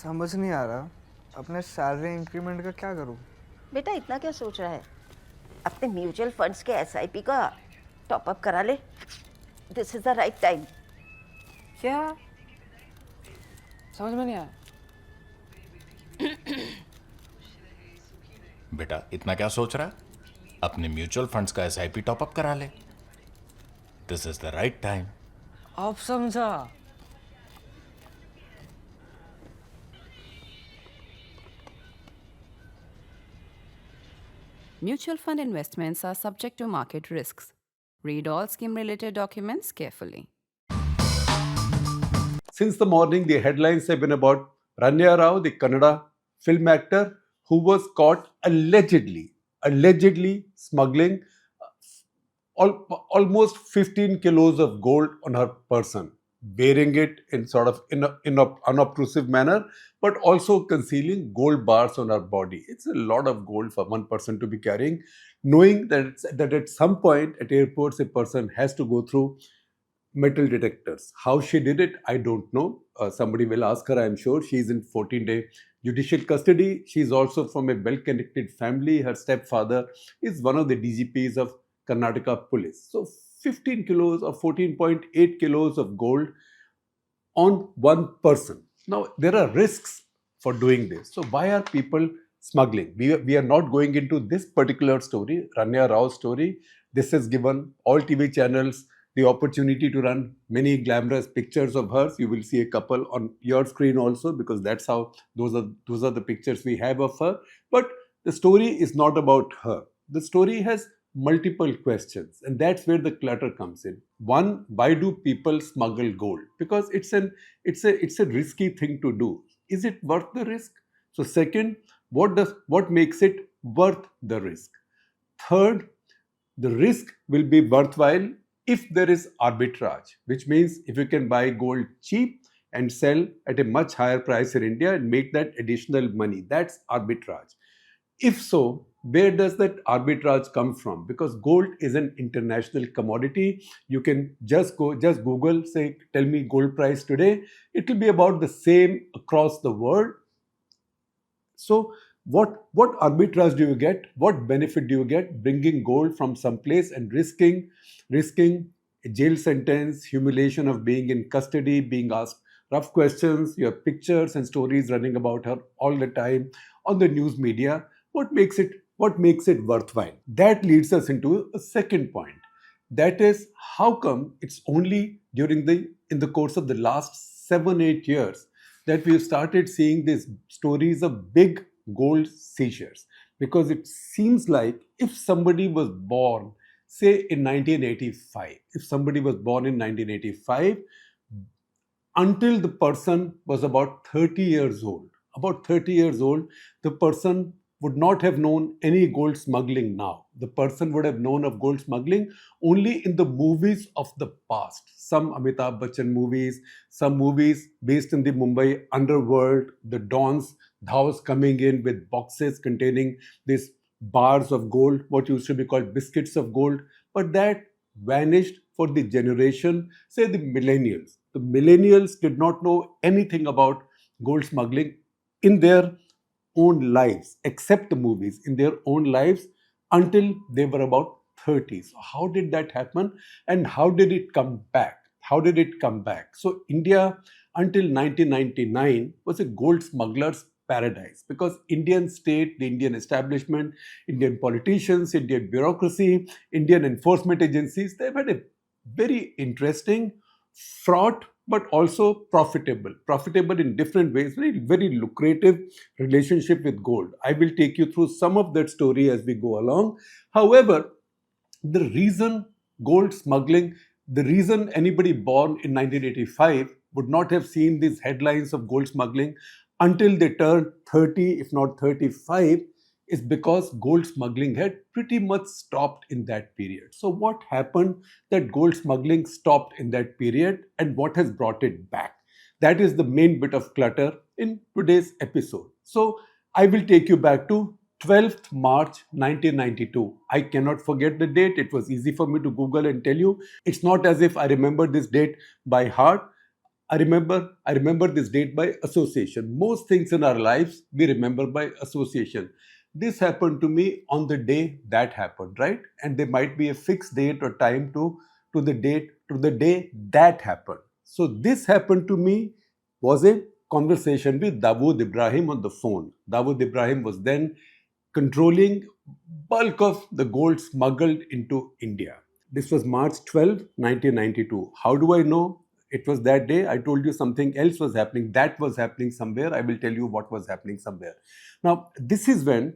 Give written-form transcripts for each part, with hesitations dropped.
समझ नहीं आ रहा अपने सैलरी इंक्रीमेंट का क्या करूं। बेटा इतना क्या सोच रहा है? अपने म्यूचुअल फंड्स के एसआईपी का टॉप अप करा ले। This is the right time. क्या? समझ में नहीं आया। बेटा इतना क्या सोच रहा है? अपने म्यूचुअल फंड्स का एसआईपी टॉपअप करा ले। This is the right time. अब समझा। Mutual fund investments are subject to market risks. Read all scheme related documents carefully. Since the morning, the headlines have been about Ranya Rao, the Kannada film actor, who was caught allegedly smuggling almost 15 kilos of gold on her person, wearing it in sort of in an unobtrusive manner, but also concealing gold bars on her body. It's a lot of gold for one person to be carrying, knowing that at some point at airports a person has to go through metal detectors. How she did it, I don't know. Somebody will ask her, I'm sure. She's in 14-day judicial custody. She's also from a well-connected family. Her stepfather is one of the DGPs of Karnataka police. So 15 kilos or 14.8 kilos of gold on one person. Now, there are risks for doing this. So why are people smuggling? We are not going into this particular story, Ranya Rao's story. This has given all TV channels the opportunity to run many glamorous pictures of hers. You will see a couple on your screen also, because that's how those are the pictures we have of her. But the story is not about her. The story has multiple questions, and that's where the clutter comes in. One, why do people smuggle gold? Because it's a risky thing to do. Is it worth the risk? So second, what makes it worth the risk? Third, the risk will be worthwhile if there is arbitrage, which means if you can buy gold cheap and sell at a much higher price in India and make that additional money, that's arbitrage. If so, where does that arbitrage come from? Because gold is an international commodity. You can just Google, say, tell me gold price today. It will be about the same across the world. So what arbitrage do you get? What benefit do you get bringing gold from someplace and risking a jail sentence, humiliation of being in custody, being asked rough questions? You have pictures and stories running about her all the time on the news media. What makes it worthwhile? That leads us into a second point. That is, how come it's only in the course of the last 7-8 years that we've started seeing these stories of big gold seizures? Because it seems like if somebody was born, say in 1985, until the person was about 30 years old, the person would not have known any gold smuggling now. The person would have known of gold smuggling only in the movies of the past. Some Amitabh Bachchan movies, some movies based in the Mumbai underworld, the dons, dhaws coming in with boxes containing these bars of gold, what used to be called biscuits of gold. But that vanished for the generation, say the millennials. The millennials did not know anything about gold smuggling in their own lives, except the movies, in their own lives until they were about 30. So how did that happen, and how did it come back? So India until 1999 was a gold smuggler's paradise, because Indian state, the Indian establishment, Indian politicians, Indian bureaucracy, Indian enforcement agencies, they've had a very interesting, fraught, but also profitable in different ways, very lucrative relationship with gold. I will take you through some of that story as we go along. However, the reason gold smuggling, the reason anybody born in 1985 would not have seen these headlines of gold smuggling until they turned 30, if not 35, is because gold smuggling had pretty much stopped in that period. So what happened that gold smuggling stopped in that period, and what has brought it back? That is the main bit of clutter in today's episode. So I will take you back to 12th March 1992. I cannot forget the date. It was easy for me to Google and tell you. It's not as if I remember this date by heart. I remember this date by association. Most things in our lives we remember by association. This happened to me on the day that happened, right? And there might be a fixed date or time to the day that happened. So this happened to me was a conversation with Dawood Ibrahim on the phone. Dawood Ibrahim was then controlling bulk of the gold smuggled into India. This was March 12, 1992. How do I know? It was that day. I told you something else was happening. That was happening somewhere. I will tell you what was happening somewhere. Now, this is when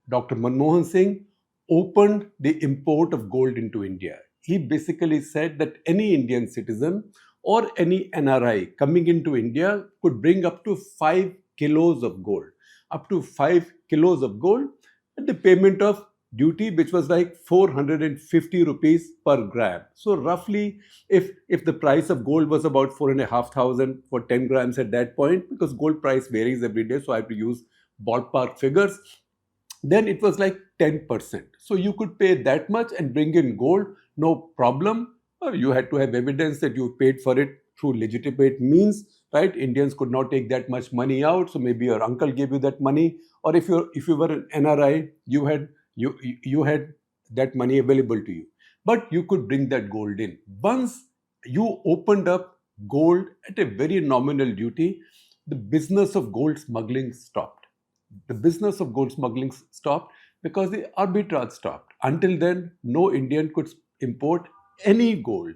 Dr. Manmohan Singh opened the import of gold into India. He basically said that any Indian citizen or any NRI coming into India could bring up to 5 kilos of gold. Up to 5 kilos of gold at the payment of duty, which was like 450 rupees per gram. So roughly, if the price of gold was about 4,500 for 10 grams at that point, because gold price varies every day, so I have to use ballpark figures, then it was like 10%. So you could pay that much and bring in gold, no problem. You had to have evidence that you paid for it through legitimate means, right? Indians could not take that much money out, so maybe your uncle gave you that money, or if you were an NRI, you had that money available to you. But you could bring that gold in. Once you opened up gold at a very nominal duty, the business of gold smuggling stopped. The business of gold smuggling stopped because the arbitrage stopped. Until then, no Indian could import any gold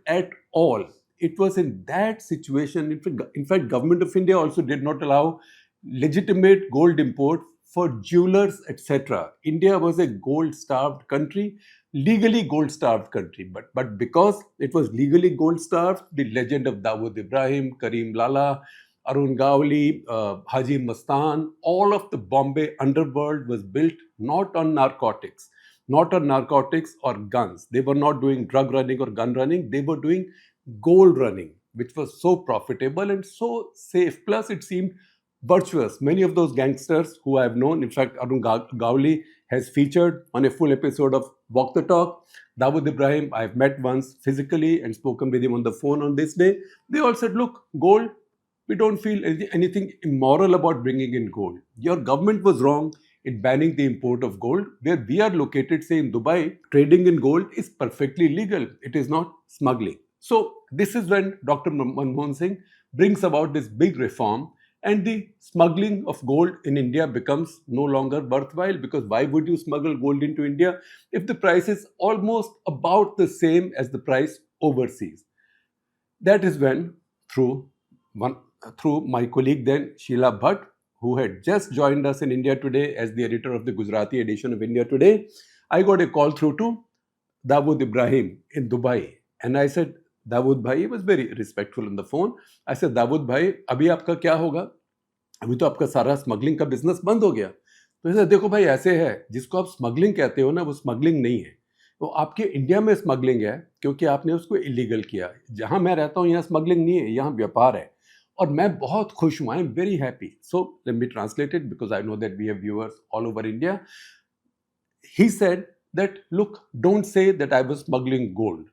at all. It was in that situation. In fact, Government of India also did not allow legitimate gold import for jewelers, etc. India was a gold-starved country, legally gold-starved country. But because it was legally gold-starved, the legend of Dawood Ibrahim, Karim Lala, Arun Gawli, Haji Mastan, all of the Bombay underworld was built not on narcotics or guns. They were not doing drug running or gun running. They were doing gold running, which was so profitable and so safe. Plus, it seemed virtuous. Many of those gangsters who I have known, in fact, Arun Gawli has featured on a full episode of Walk the Talk. Dawood Ibrahim, I have met once physically and spoken with him on the phone on this day. They all said, look, gold, we don't feel anything immoral about bringing in gold. Your government was wrong in banning the import of gold. Where we are located, say in Dubai, trading in gold is perfectly legal. It is not smuggling. So this is when Dr. Manmohan Singh brings about this big reform, and the smuggling of gold in India becomes no longer worthwhile, because why would you smuggle gold into India if the price is almost about the same as the price overseas? That is when, through my colleague then, Sheila Bhatt, who had just joined us in India Today as the editor of the Gujarati edition of India Today, I got a call through to Dawood Ibrahim in Dubai. And I said, Dawood bhai, he was very respectful on the phone. I said, Dawood bhai, अभी आपका क्या होगा? अभी तो आपका सारा smuggling का business बंद हो गया. तो ऐसा देखो भाई, ऐसे है, जिसको आप स्मगलिंग कहते हो ना, वो स्मगलिंग नहीं है. तो आपके इंडिया में स्मगलिंग है क्योंकि आपने उसको इलीगल किया. जहां मैं रहता हूं यहाँ स्मगलिंग नहीं है, यहाँ व्यापार है. और मैं बहुत खुश हूँ. I am very happy. So let me translate it because I know that we have viewers all over India. He said that, look, don't say that I was smuggling gold.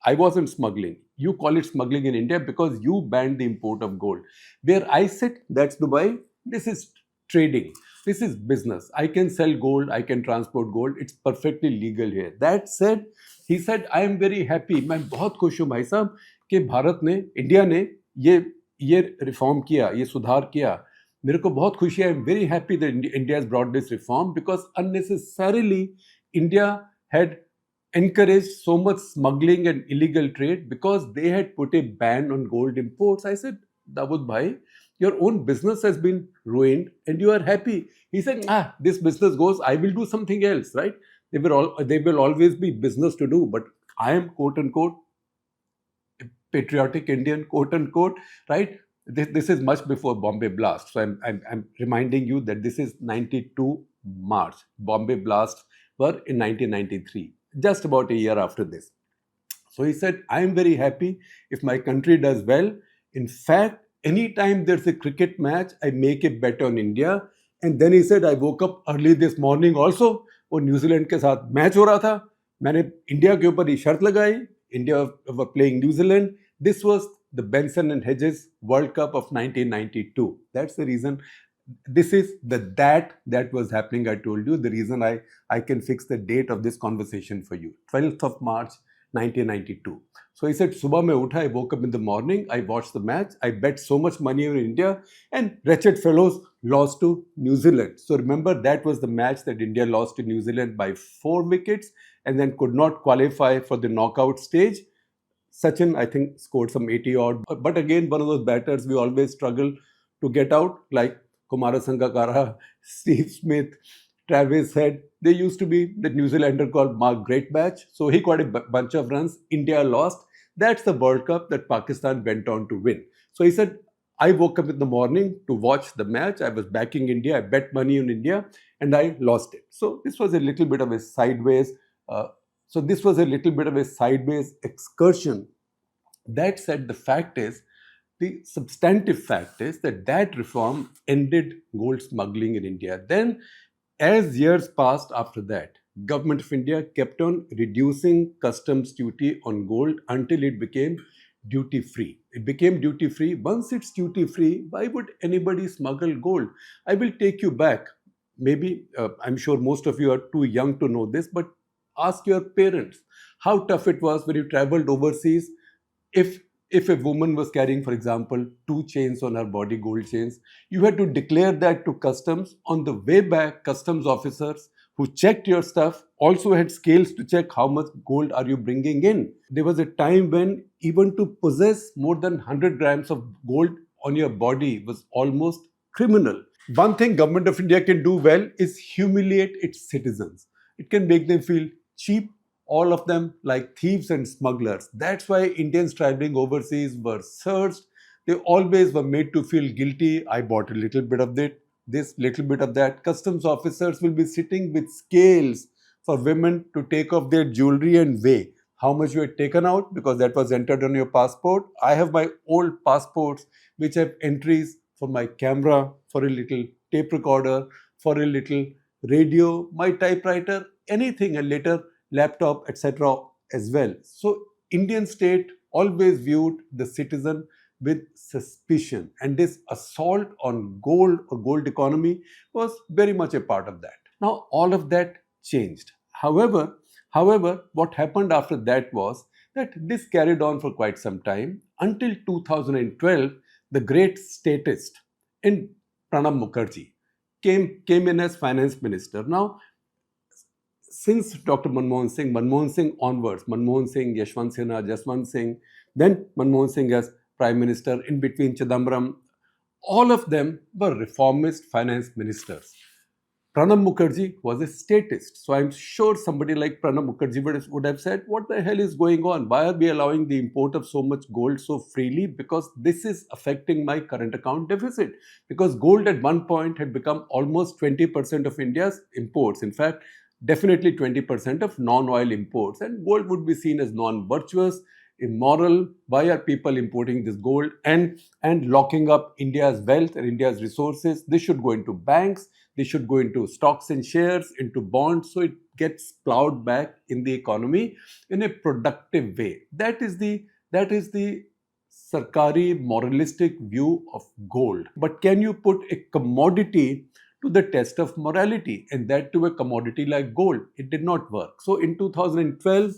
I wasn't smuggling. You call it smuggling in India because you banned the import of gold. Where I sit, that's Dubai. This is trading. This is business. I can sell gold. I can transport gold. It's perfectly legal here. That said, he said, I am very happy. मैं बहुत खुश हूँ भाई साहब कि भारत ने, India ने ये रिफॉर्म किया, ये सुधार किया. मेरे को बहुत खुशी है. I am very happy that India has brought this reform because unnecessarily India had encouraged so much smuggling and illegal trade because they had put a ban on gold imports. I said, Dawood bhai, your own business has been ruined and you are happy. He said, this business goes, I will do something else, right? There will always be business to do, but I am, quote unquote, a patriotic Indian, quote unquote, right? This is much before Bombay Blast. So I'm reminding you that this is 92 March. Bombay Blast were in 1993, just about a year after this. So he said, I am very happy if my country does well. In fact, anytime there's a cricket match, I make a bet on India. And then he said, I woke up early this morning also. और New Zealand के साथ match हो रहा था. मैंने India के ऊपर ही शर्त लगाई. India were playing New Zealand. This was the Benson and Hedges World Cup of 1992. That's the reason. This is that was happening. I told you the reason I can fix the date of this conversation for you. 12th of March 1992. So he said, Subah mein utha, I woke up in the morning, I watched the match, I bet so much money in India, and wretched fellows lost to New Zealand. So remember, that was the match that India lost to New Zealand by 4 wickets and then could not qualify for the knockout stage. Sachin, I think, scored some 80 odd. But again, one of those batters we always struggle to get out, like Kumara Sangakkara, Steve Smith, Travis Head. They used to be the New Zealander called Mark Greatbatch. So he got a bunch of runs. India lost. That's the World Cup that Pakistan went on to win. So he said, I woke up in the morning to watch the match. I was backing India. I bet money on India and I lost it. So this was a little bit of a sideways excursion. That said, the substantive fact is that reform ended gold smuggling in India. Then, as years passed after that, Government of India kept on reducing customs duty on gold until it became duty-free. It became duty-free. Once it's duty-free, why would anybody smuggle gold? I will take you back. Maybe, I'm sure most of you are too young to know this, but ask your parents how tough it was when you traveled overseas. If a woman was carrying, for example, 2 chains on her body, gold chains, you had to declare that to customs. On the way back, customs officers who checked your stuff also had scales to check how much gold are you bringing in. There was a time when even to possess more than 100 grams of gold on your body was almost criminal. One thing Government of India can do well is humiliate its citizens. It can make them feel cheap, all of them like thieves and smugglers. That's why Indians traveling overseas were searched. They always were made to feel guilty. I bought a little bit of this little bit of that. Customs officers will be sitting with scales for women to take off their jewelry and weigh how much you had taken out, because that was entered on your passport. I have my old passports which have entries for my camera, for a little tape recorder, for a little radio, my typewriter, anything, a later laptop, etc. as well. So Indian state always viewed the citizen with suspicion, and this assault on gold or gold economy was very much a part of that. Now all of that changed. However, what happened after that was that this carried on for quite some time until 2012. The great statist in Pranab Mukherjee came in as finance minister. Now, since Dr. Manmohan Singh onwards, Manmohan Singh, Yashwant Sinha, Jaswant Singh, then Manmohan Singh as Prime Minister, in between Chidambaram, all of them were reformist finance ministers. Pranab Mukherjee was a statist. So I'm sure somebody like Pranab Mukherjee would have said, what the hell is going on? Why are we allowing the import of so much gold so freely? Because this is affecting my current account deficit. Because gold at one point had become almost 20% of India's imports. In fact, definitely 20% of non-oil imports. And gold would be seen as non-virtuous, immoral. Why are people importing this gold and locking up India's wealth and India's resources? This should go into banks. They should go into stocks and shares, into bonds, so it gets plowed back in the economy in a productive way. That is the Sarkari moralistic view of gold. But can you put a commodity to the test of morality, and that to a commodity like gold? It did not work. So in 2012,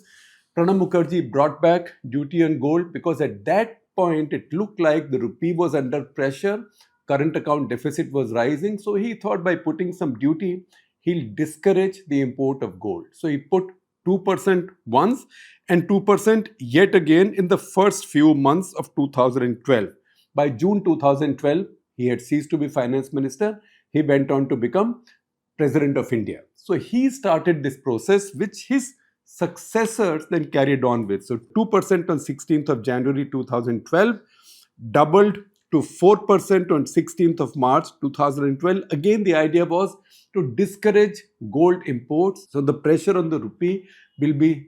Pranab Mukherjee brought back duty on gold, because at that point it looked like the rupee was under pressure. Current account deficit was rising. So he thought by putting some duty, he'll discourage the import of gold. So he put 2% once and 2% yet again in the first few months of 2012. By June 2012, he had ceased to be finance minister. He went on to become President of India. So he started this process, which his successors then carried on with. So 2% on 16th of January 2012, doubled to 4% on 16th of March 2012. Again, the idea was to discourage gold imports. So the pressure on the rupee will be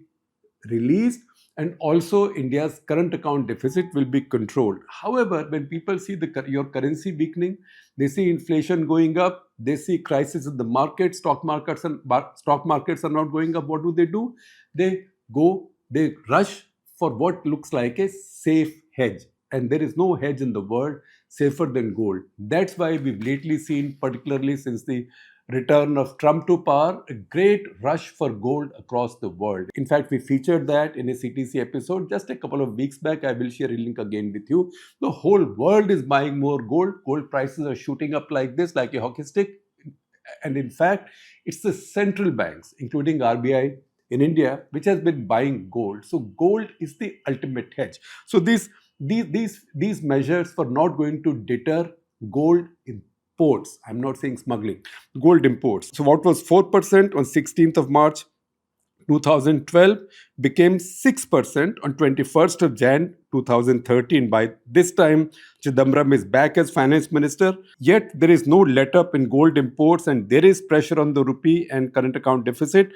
released, and also India's current account deficit will be controlled. However, when people see your currency weakening, they see inflation going up, they see crisis in the market, stock markets are not going up. What do? They rush for what looks like a safe hedge. and there is no hedge in the world safer than gold. That's why we've lately seen, particularly since the return of Trump to power, a great rush for gold across the world. In fact, we featured that in a CTC episode just a couple of weeks back. I will share a link again with you. The whole world is buying more gold. Gold prices are shooting up like this, like a hockey stick. And in fact, it's the central banks, including RBI in India, which has been buying gold. So gold is the ultimate hedge. So these measures were not going to deter gold imports. I'm not saying smuggling, gold imports. So what was 4% on 16th of March 2012 became 6% on 21st of Jan 2013. By this time, Chidambaram is back as finance minister. Yet there is no let-up in gold imports and there is pressure on the rupee and current account deficit.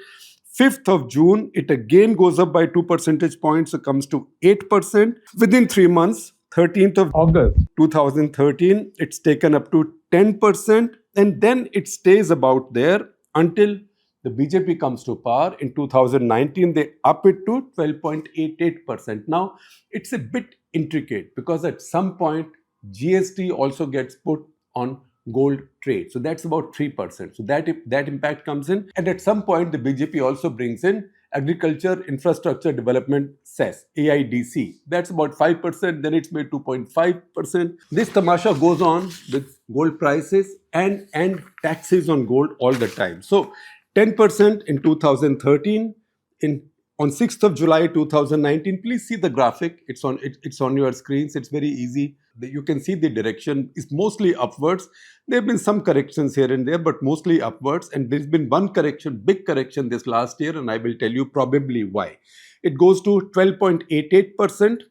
5th of June, it again goes up by 2 percentage points, so comes to 8%. Within 3 months, 13th of August 2013, it's taken up to 10%, and then it stays about there until the BJP comes to power. In 2019, they up it to 12.88%. Now, it's a bit intricate because at some point, GST also gets put on gold trade. So that's about 3%. So that impact comes in. And at some point, the BJP also brings in Agriculture Infrastructure Development Cess, AIDC. That's about 5%. Then it's made 2.5%. This tamasha goes on with gold prices and taxes on gold all the time. So 10% in 2013. On 6th of July 2019, please see the graphic. It's on your screens. It's very easy. You can see the direction is mostly upwards. There have been some corrections here and there, but mostly upwards. And there's been one correction, big correction this last year, and I will tell you probably why. It goes to 12.88%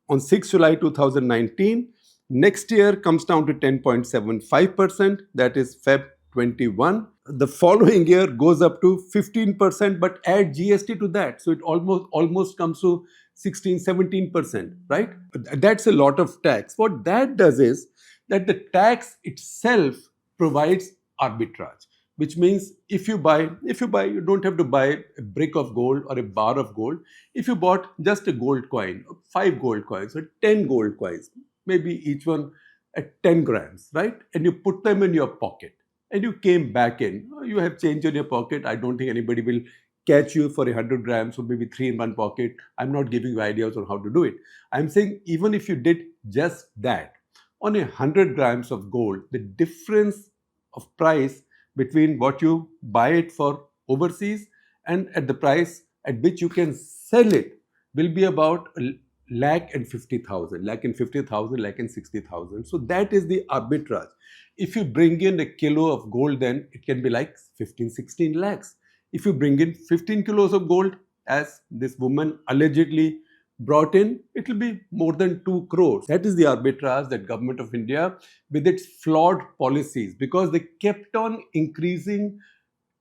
on 6th July 2019. Next year comes down to 10.75%. That is Feb 21. The following year goes up to 15%, but add GST to that. So it almost comes to 16-17%, right? That's a lot of tax. What that does is that the tax itself provides arbitrage, which means if you buy, you don't have to buy a brick of gold or a bar of gold. If you bought just a gold coin, 5 gold coins or 10 gold coins, maybe each one at 10 grams, right? And you put them in your pocket and you came back in, you have change in your pocket. I don't think anybody will catch you for 100 grams or maybe 3 in one pocket. I'm not giving you ideas on how to do it. I'm saying even if you did just that, on 100 grams of gold, the difference of price between what you buy it for overseas and at the price at which you can sell it will be about 1,50,000, 1,60,000. So that is the arbitrage. If you bring in a kilo of gold, then it can be like 15-16 lakhs. If you bring in 15 kilos of gold, as this woman allegedly brought in, it will be more than 2 crores. That is the arbitrage that Government of India, with its flawed policies, because they kept on increasing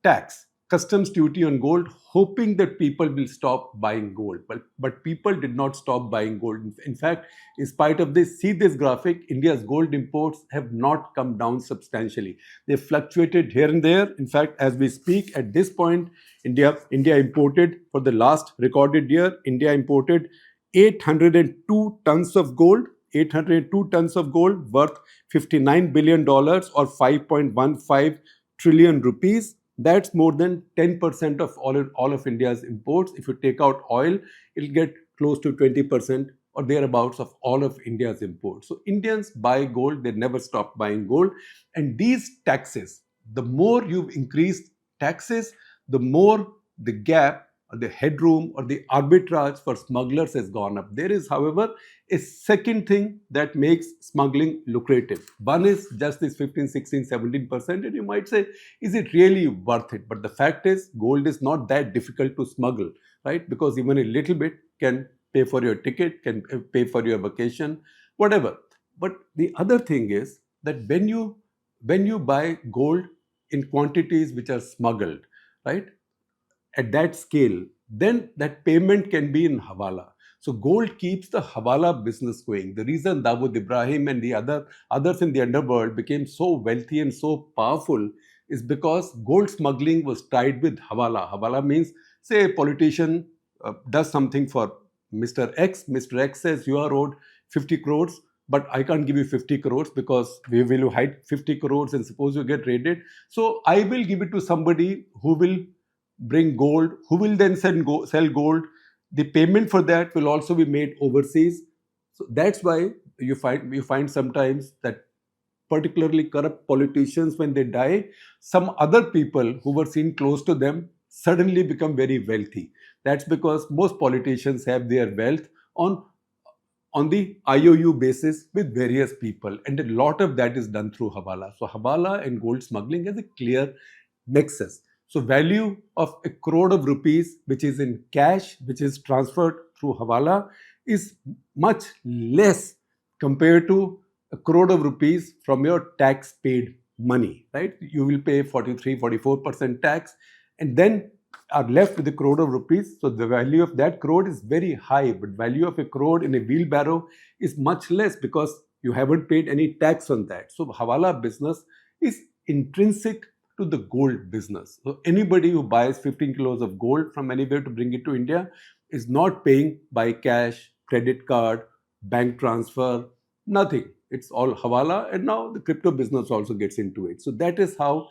tax, customs duty on gold, hoping that people will stop buying gold. But people did not stop buying gold. In fact, in spite of this, see this graphic, India's gold imports have not come down substantially. They fluctuated here and there. In fact, as we speak, at this point, India imported, for the last recorded year, India imported 802 tons of gold, 802 tons of gold worth $59 billion or 5.15 trillion rupees. That's more than 10% of all of India's imports. If you take out oil, it'll get close to 20% or thereabouts of all of India's imports. So Indians buy gold, they never stop buying gold. And these taxes, the more you've increased taxes, the more the gap or the headroom or the arbitrage for smugglers has gone up. There is, however, a second thing that makes smuggling lucrative. One is just this 15, 16, 17%, and you might say, is it really worth it? But the fact is, gold is not that difficult to smuggle, right? Because even a little bit can pay for your ticket, can pay for your vacation, whatever. But the other thing is that when you buy gold in quantities which are smuggled, right? At that scale, then that payment can be in Havala. So gold keeps the Havala business going. The reason Dawood Ibrahim and the others in the underworld became so wealthy and so powerful is because gold smuggling was tied with Havala. Havala means, say a politician does something for Mr. X. Mr. X says you are owed 50 crores, but I can't give you 50 crores because we will hide 50 crores and suppose you get raided. So I will give it to somebody who will bring gold, who will then sell gold. The payment for that will also be made overseas. So that's why you find sometimes that particularly corrupt politicians, when they die, some other people who were seen close to them suddenly become very wealthy. That's because most politicians have their wealth on the IOU basis with various people, and a lot of that is done through Havala. So Havala and gold smuggling has a clear nexus. So value of a crore of rupees, which is in cash, which is transferred through Havala, is much less compared to a crore of rupees from your tax paid money, right? You will pay 43-44% tax and then are left with a crore of rupees. So the value of that crore is very high, but value of a crore in a wheelbarrow is much less because you haven't paid any tax on that. So Havala business is intrinsic to the gold business. So anybody who buys 15 kilos of gold from anywhere to bring it to India is not paying by cash, credit card, bank transfer, nothing. It's all Havala, and now the crypto business also gets into it. So that is how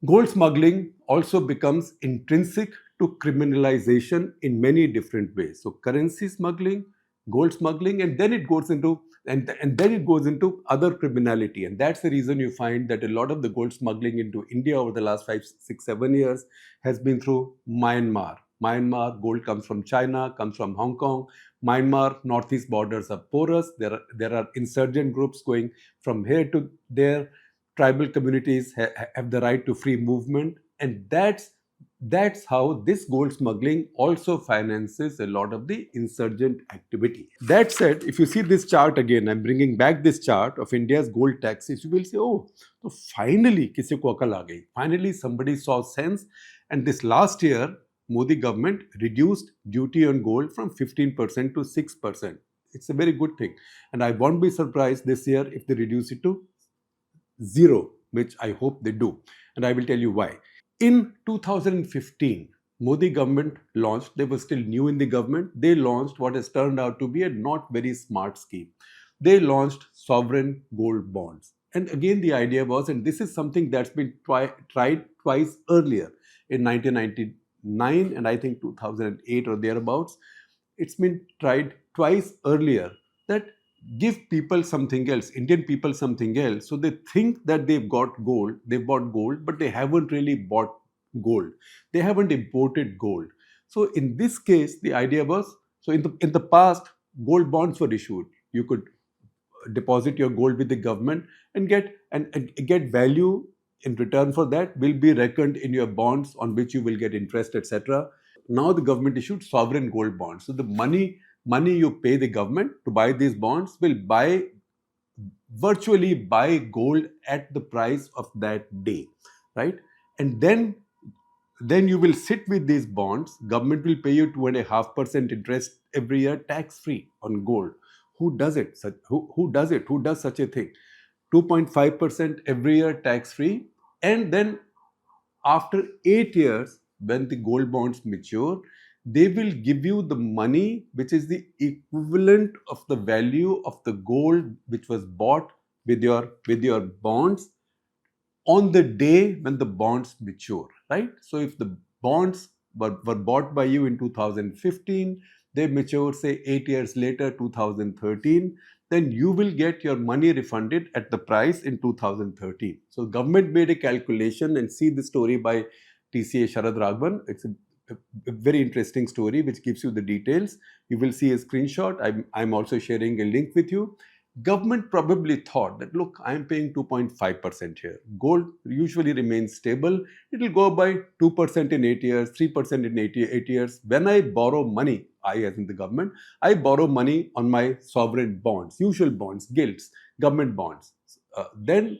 gold smuggling also becomes intrinsic to criminalization in many different ways. So currency smuggling, gold smuggling, and then it goes into other criminality. And that's the reason you find that a lot of the gold smuggling into India over the last 5, 6, 7 years has been through Myanmar. Myanmar, gold comes from China, comes from Hong Kong. Myanmar, northeast borders are porous. There are insurgent groups going from here to there. Tribal communities have the right to free movement, and that's how this gold smuggling also finances a lot of the insurgent activity. That said, if you see this chart again, I'm bringing back this chart of India's gold taxes, you will say, oh, so finally kisi ko akal aa gayi. Finally somebody saw sense, and this last year Modi government reduced duty on gold from 15% to 6%. It's a very good thing, and I won't be surprised this year if they reduce it to 0, which I hope they do, and I will tell you why. In 2015, Modi government launched, they were still new in the government, they launched what has turned out to be a not very smart scheme. They launched sovereign gold bonds. And again, the idea was, and this is something that's been tried twice earlier, in 1999 and I think 2008 or thereabouts. It's been tried twice earlier, that give people something else, Indian people something else. So they think that they've bought gold, but they haven't really bought gold. They haven't imported gold. So in this case, the idea was, so in the past, gold bonds were issued. You could deposit your gold with the government and get value in return for that will be reckoned in your bonds on which you will get interest, etc. Now the government issued sovereign gold bonds. So the money you pay the government to buy these bonds will virtually buy gold at the price of that day, right? And then you will sit with these bonds. Government will pay you 2.5% interest every year, tax free on gold. Who does it? Who does it? Who does such a thing? 2.5% every year, tax free, and then after 8 years, when the gold bonds mature, they will give you the money which is the equivalent of the value of the gold which was bought with your bonds on the day when the bonds mature, right? So if the bonds were bought by you in 2015, they mature say 8 years later, 2013, then you will get your money refunded at the price in 2013. So government made a calculation, and see the story by TCA Sharad Raghavan. It's a very interesting story which gives you the details. You will see a screenshot. I'm also sharing a link with you. Government probably thought that, look, I'm paying 2.5% here. Gold usually remains stable. It will go by 2% in 8 years, 3% in 8 years. When I borrow money, I as in the government, I borrow money on my sovereign bonds, usual bonds, gilts, government bonds. Then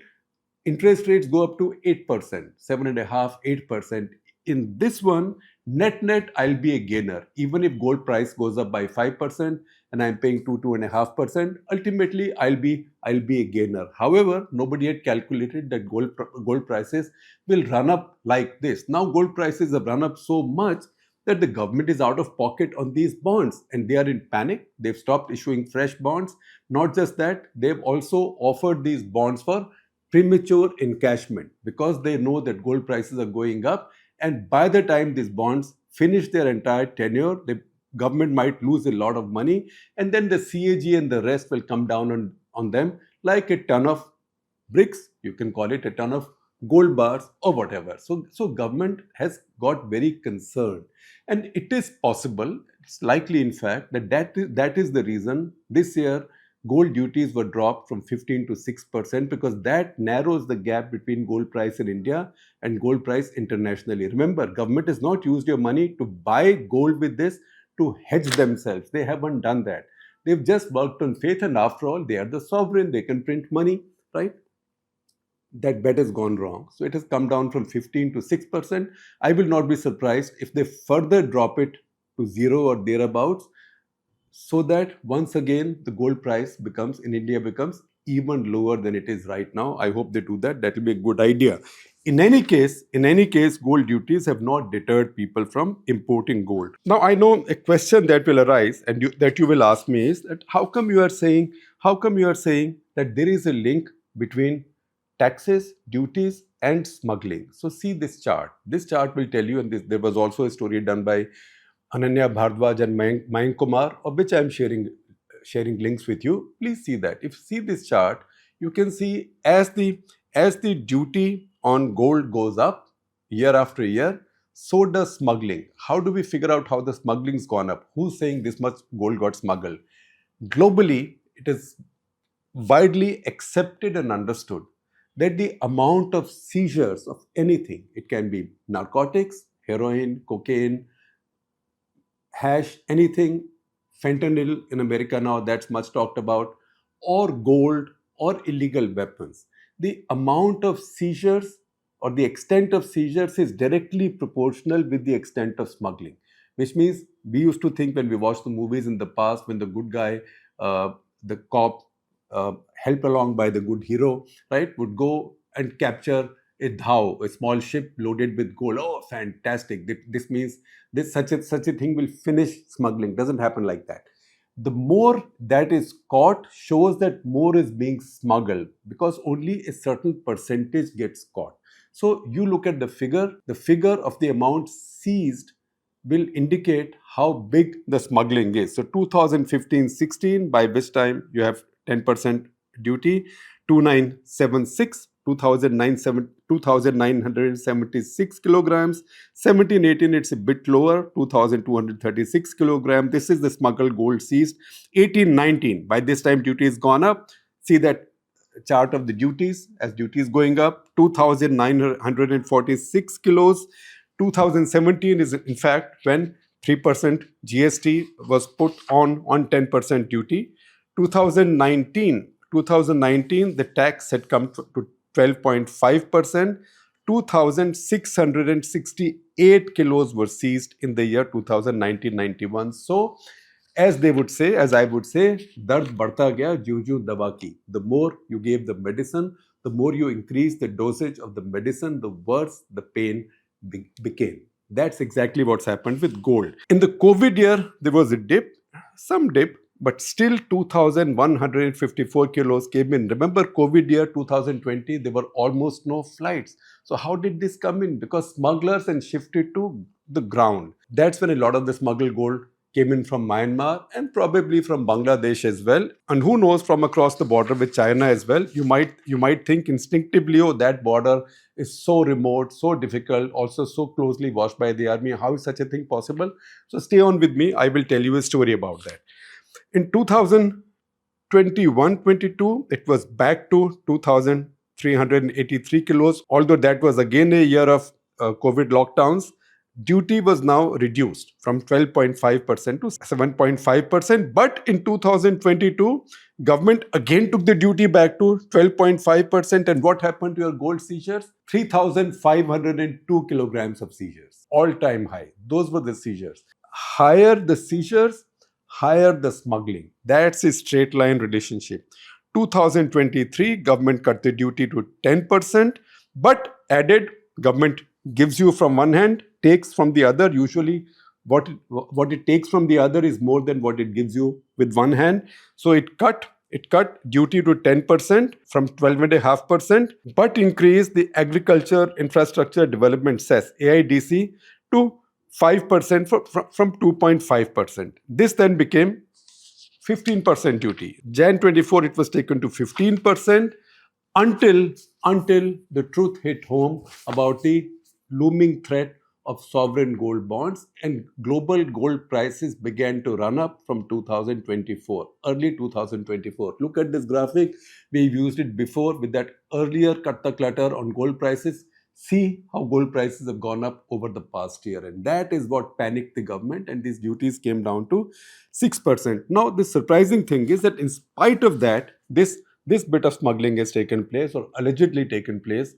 interest rates go up to 8%, 7.5%, 8%. In this one, net, I'll be a gainer. Even if gold price goes up by 5% and I'm paying 2.5%, ultimately I'll be a gainer. However, nobody had calculated that gold prices will run up like this. Now gold prices have run up so much that the government is out of pocket on these bonds and they are in panic. They've stopped issuing fresh bonds. Not just that, they've also offered these bonds for premature encashment because they know that gold prices are going up. And by the time these bonds finish their entire tenure, the government might lose a lot of money. And then the CAG and the rest will come down on them like a ton of bricks. You can call it a ton of gold bars or whatever. So government has got very concerned. And it is possible, it's likely in fact, that is the reason this year gold duties were dropped from 15 to 6% because that narrows the gap between gold price in India and gold price internationally. Remember, government has not used your money to buy gold with this to hedge themselves. They haven't done that. They've just worked on faith, and after all, they are the sovereign. They can print money, right? That bet has gone wrong. So it has come down from 15 to 6%. I will not be surprised if they further drop it to 0 or thereabouts, so that once again the gold price in India becomes even lower than it is right now. I hope they do that. That will be a good idea. In any case, gold duties have not deterred people from importing gold. Now, I know a question that will arise and that you will ask me is that how come you are saying that there is a link between taxes, duties, and smuggling? So see this chart. This chart will tell you, and there was also a story done by Ananya Bhardwaj and Mayank Kumar, of which I am sharing links with you. Please see that. If you see this chart, you can see as the duty on gold goes up year after year, so does smuggling. How do we figure out how the smuggling's gone up? Who's saying this much gold got smuggled? Globally, it is widely accepted and understood that the amount of seizures of anything, it can be narcotics, heroin, cocaine, hash, anything, fentanyl in America now, that's much talked about, or gold or illegal weapons. The amount of seizures or the extent of seizures is directly proportional with the extent of smuggling, which means we used to think when we watched the movies in the past, when the good guy, the cop, helped along by the good hero, right, would go and capture a dhao, a small ship loaded with gold. Oh, fantastic. This means such a thing will finish smuggling. Doesn't happen like that. The more that is caught shows that more is being smuggled because only a certain percentage gets caught. So you look at the figure of the amount seized will indicate how big the smuggling is. So 2015-16, by which time you have 10% duty, 2976, 2,976 kilograms, 17-18 it's a bit lower, 2,236 kilograms. This is the smuggled gold seized. 18-19, by this time duty has gone up. See that chart of the duties, as duties going up, 2,946 kilos. 2017 is in fact when 3% GST was put on 10% duty. 2019, the tax had come to 12.5%. 2,668 kilos were seized in the year 2019-91. So, as I would say, dard badhta gaya jiu dawa ki. The more you gave the medicine, the more you increase the dosage of the medicine, the worse the pain became. That's exactly what's happened with gold. In the COVID year, there was a dip, but still 2,154 kilos came in. Remember COVID year 2020, there were almost no flights. So how did this come in? Because smugglers and shifted to the ground. That's when a lot of the smuggled gold came in from Myanmar and probably from Bangladesh as well. And who knows, from across the border with China as well. You might think instinctively, oh, that border is so remote, so difficult, also so closely watched by the army. How is such a thing possible? So stay on with me. I will tell you a story about that. In 2021-22, it was back to 2,383 kilos. Although that was again a year of COVID lockdowns, duty was now reduced from 12.5% to 7.5%. But in 2022, government again took the duty back to 12.5%. And what happened to your gold seizures? 3,502 kilograms of seizures. All-time high. Those were the seizures. Higher the seizures, higher the smuggling. That's a straight line relationship. 2023, government cut the duty to 10%, but added, government gives you from one hand, takes from the other, usually what it takes from the other is more than what it gives you with one hand. So it cut duty to 10% from 12.5%, but increased the agriculture infrastructure development cess AIDC to 5% from 2.5%. This then became 15% duty. Jan 24 it was taken to 15% until the truth hit home about the looming threat of sovereign gold bonds, and global gold prices began to run up from 2024, early 2024. Look at this graphic. We've used it before with that earlier cut the clutter on gold prices. See how gold prices have gone up over the past year, and that is what panicked the government, and these duties came down to 6%. Now, the surprising thing is that in spite of that, this bit of smuggling has taken place or allegedly taken place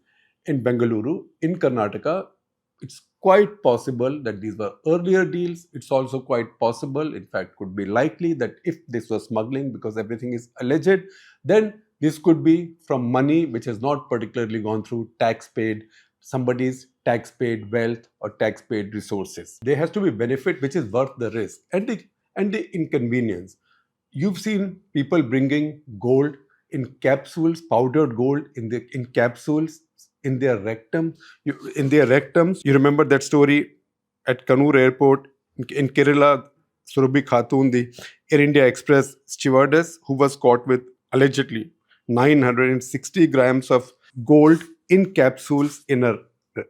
in Bengaluru, in Karnataka. It's quite possible that these were earlier deals. It's also quite possible, in fact, could be likely that if this was smuggling, because everything is alleged, then this could be from money which has not particularly gone through tax-paid, somebody's tax-paid wealth or tax-paid resources. There has to be benefit which is worth the risk and the inconvenience. You've seen people bringing gold in capsules, powdered gold in capsules in their rectums. You remember that story at Kannur Airport in Kerala, Surabhi Khatun, the Air India Express stewardess who was caught with allegedly 960 grams of gold in capsules in her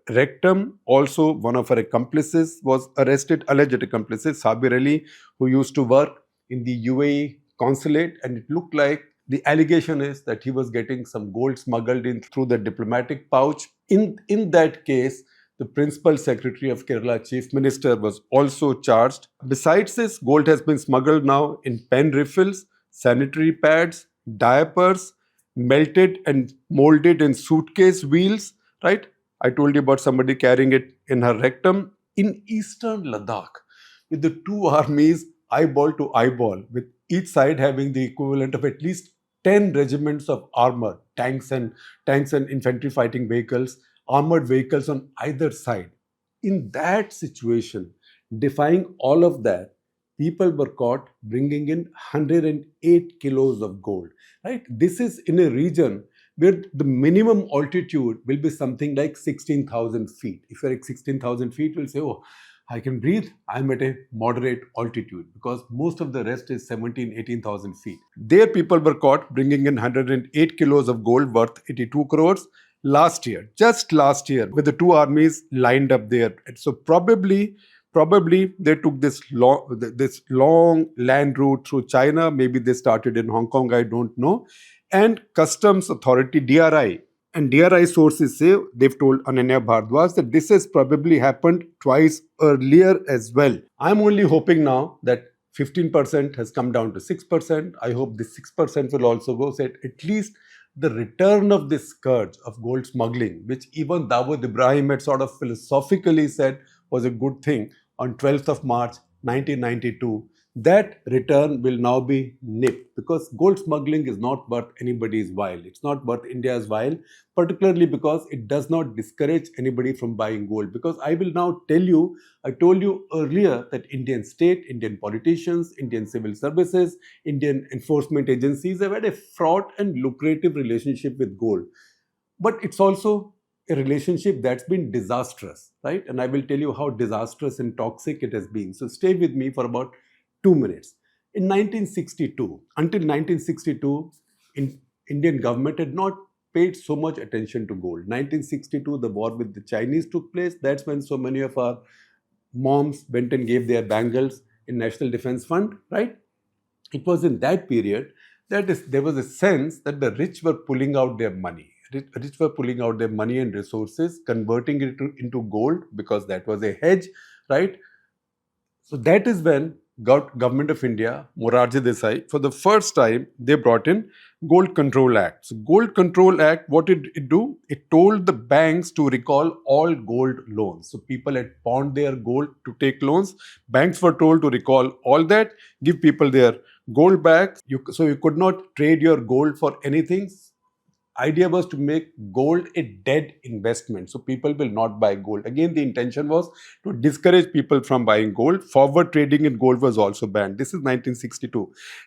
rectum. Also, one of her accomplices was arrested, alleged accomplices, Sabir Ali, who used to work in the UAE consulate, and it looked like the allegation is that he was getting some gold smuggled in through the diplomatic pouch. In that case, the Principal Secretary of Kerala Chief Minister was also charged. Besides this, gold has been smuggled now in pen refills, sanitary pads, diapers, melted and molded in suitcase wheels, right? I told you about somebody carrying it in her rectum. In eastern Ladakh, with the two armies eyeball to eyeball, with each side having the equivalent of at least 10 regiments of armor, tanks and infantry fighting vehicles, armored vehicles on either side. In that situation, defying all of that, people were caught bringing in 108 kilos of gold, right? This is in a region where the minimum altitude will be something like 16,000 feet. If you're at 16,000 feet, you'll say, oh, I can breathe. I'm at a moderate altitude, because most of the rest is 18,000 feet. There people were caught bringing in 108 kilos of gold worth 82 crores last year, just last year, with the two armies lined up there. And so probably they took this long land route through China. Maybe they started in Hong Kong, I don't know. And Customs Authority, DRI, and DRI sources say, they've told Ananya Bhardwaj, that this has probably happened twice earlier as well. I'm only hoping now that 15% has come down to 6%. I hope this 6% will also go, so at least the return of this scourge of gold smuggling, which even Dawood Ibrahim had sort of philosophically said was a good thing on 12th of March 1992, that return will now be nipped, because gold smuggling is not worth anybody's while. It's not worth India's while, particularly because it does not discourage anybody from buying gold. Because I will now tell you, I told you earlier that Indian state, Indian politicians, Indian civil services, Indian enforcement agencies have had a fraught and lucrative relationship with gold. But it's also a relationship that's been disastrous, right? And I will tell you how disastrous and toxic it has been. So stay with me for about 2 minutes. In 1962, until 1962, Indian government had not paid so much attention to gold. 1962, the war with the Chinese took place. That's when so many of our moms went and gave their bangles in National Defense Fund, right? It was in that period that there was a sense that the rich were pulling out their money. Rich were pulling out their money and resources, converting it into gold, because that was a hedge, right? So that is when Government of India, Morarji Desai, for the first time, they brought in Gold Control Act. So Gold Control Act, what did it do? It told the banks to recall all gold loans. So people had pawned their gold to take loans. Banks were told to recall all that, give people their gold back. So you could not trade your gold for anything. idea was to make gold a dead investment. So people will not buy gold. Again, the intention was to discourage people from buying gold. Forward trading in gold was also banned. This is 1962.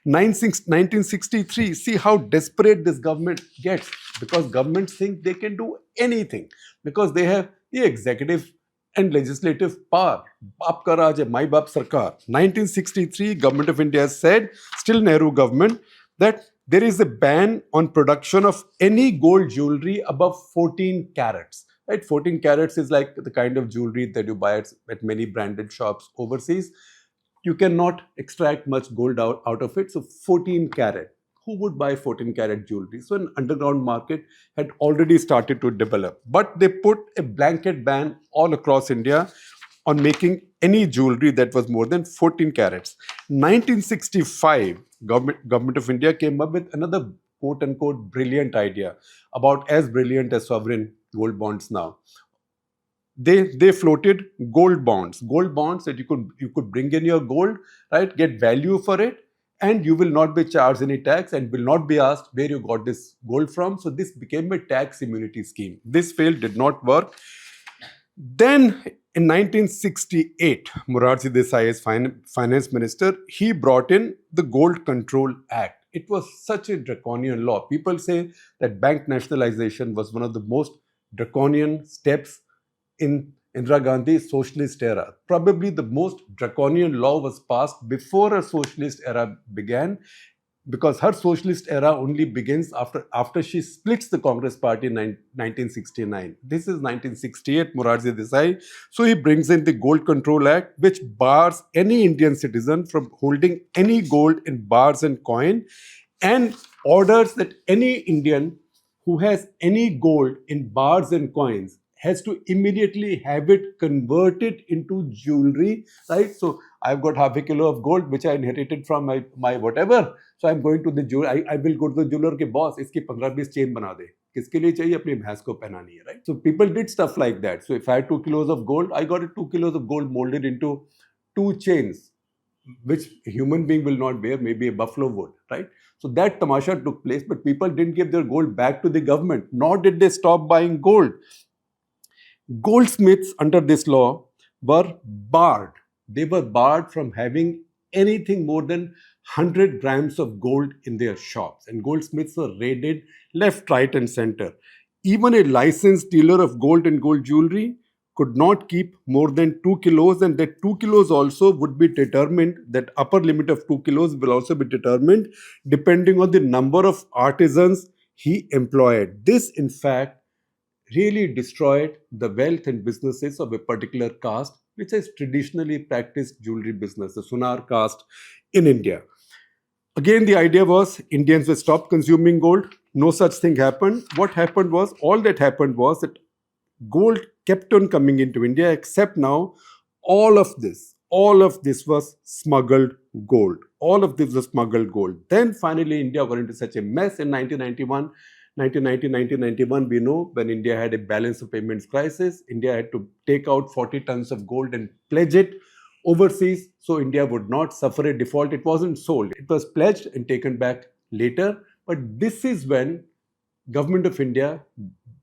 1963, see how desperate this government gets, because governments think they can do anything because they have the executive and legislative power. Baap ka Raj hai, my baap sarkar. 1963, Government of India said, still Nehru government, that there is a ban on production of any gold jewelry above 14 carats. Right? 14 carats is like the kind of jewelry that you buy at many branded shops overseas. You cannot extract much gold out of it. So 14 carat. Who would buy 14 carat jewelry? So an underground market had already started to develop. But they put a blanket ban all across India on making any jewelry that was more than 14 carats. 1965, Government of India came up with another quote-unquote brilliant idea, about as brilliant as sovereign gold bonds now. They floated gold bonds that you could bring in your gold, right, get value for it, and you will not be charged any tax and will not be asked where you got this gold from. So this became a tax immunity scheme. This failed, did not work. Then in 1968, Morarji Desai as finance minister, he brought in the Gold Control Act. It was such a draconian law. People say that bank nationalization was one of the most draconian steps in Indira Gandhi's socialist era. Probably the most draconian law was passed before a socialist era began, because her socialist era only begins after she splits the Congress party in 1969. This is 1968, Morarji Desai. So he brings in the Gold Control Act, which bars any Indian citizen from holding any gold in bars and coin, and orders that any Indian who has any gold in bars and coins has to immediately have it converted into jewelry, right? So I've got half a kilo of gold which I inherited from my whatever. So I'm going to the jeweler. I will go to the jeweler के boss, इसकी 15-20 chain बना दे. किसके लिए चाहिए? अपनी भैंस को पहनानी है, right? So people did stuff like that. So if I had 2 kilos of gold, I got 2 kilos of gold molded into 2 chains, which a human being will not wear, maybe a buffalo would, right? So that tamasha took place, but people didn't give their gold back to the government, nor did they stop buying gold. Goldsmiths under this law were barred. They were barred from having anything more than 100 grams of gold in their shops. And goldsmiths were raided left, right, and center. Even a licensed dealer of gold and gold jewelry could not keep more than 2 kilos, and that 2 kilos also would be determined, that upper limit of 2 kilos will also be determined depending on the number of artisans he employed. This, in fact, really destroyed the wealth and businesses of a particular caste, which has traditionally practiced jewelry business, the Sunar caste in India. Again, the idea was Indians will stop consuming gold. No such thing happened. What happened was, all that happened was that gold kept on coming into India, except now all of this was smuggled gold. All of this was smuggled gold. Then finally India got into such a mess in 1991, we know, when India had a balance of payments crisis, India had to take out 40 tons of gold and pledge it overseas so India would not suffer a default. It wasn't sold. It was pledged and taken back later. But this is when Government of India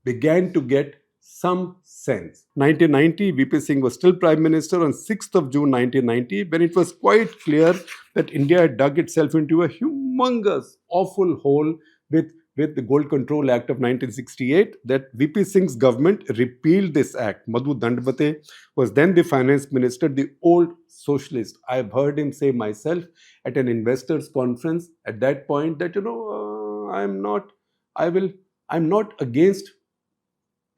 began to get some sense. 1990, VP Singh was still Prime Minister on 6th of June 1990, when it was quite clear that India had dug itself into a humongous, awful hole with the Gold Control Act of 1968, that VP Singh's government repealed this act. Madhu Dandavate was then the finance minister, the old socialist. I've heard him say myself at an investors conference at that point that, I'm not against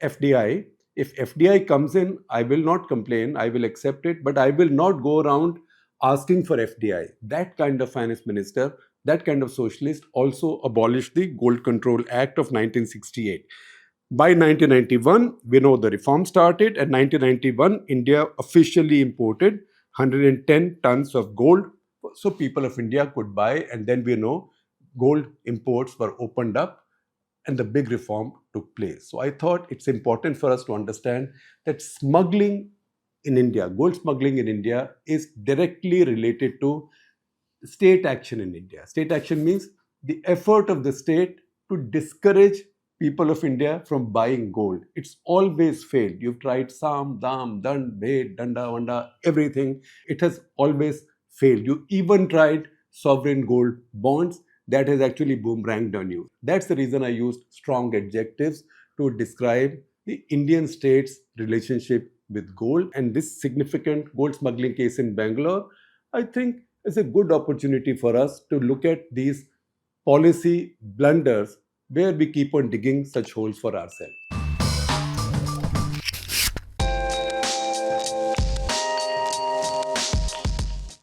FDI. If FDI comes in, I will not complain, I will accept it, but I will not go around asking for FDI. That kind of finance minister, that kind of socialist, also abolished the Gold Control Act of 1968. By 1991, we know the reform started, and 1991, India officially imported 110 tons of gold, so people of India could buy, and then we know gold imports were opened up and the big reform took place. So I thought it's important for us to understand that smuggling in India, gold smuggling in India, is directly related to state action in India. State action means the effort of the state to discourage people of India from buying gold. It's always failed. You've tried Sam, Dam, Dan, Ved, Danda, Vanda, everything. It has always failed. You even tried sovereign gold bonds. That has actually boomeranged on you. That's the reason I used strong adjectives to describe the Indian state's relationship with gold. And this significant gold smuggling case in Bangalore, I think, is a good opportunity for us to look at these policy blunders where we keep on digging such holes for ourselves.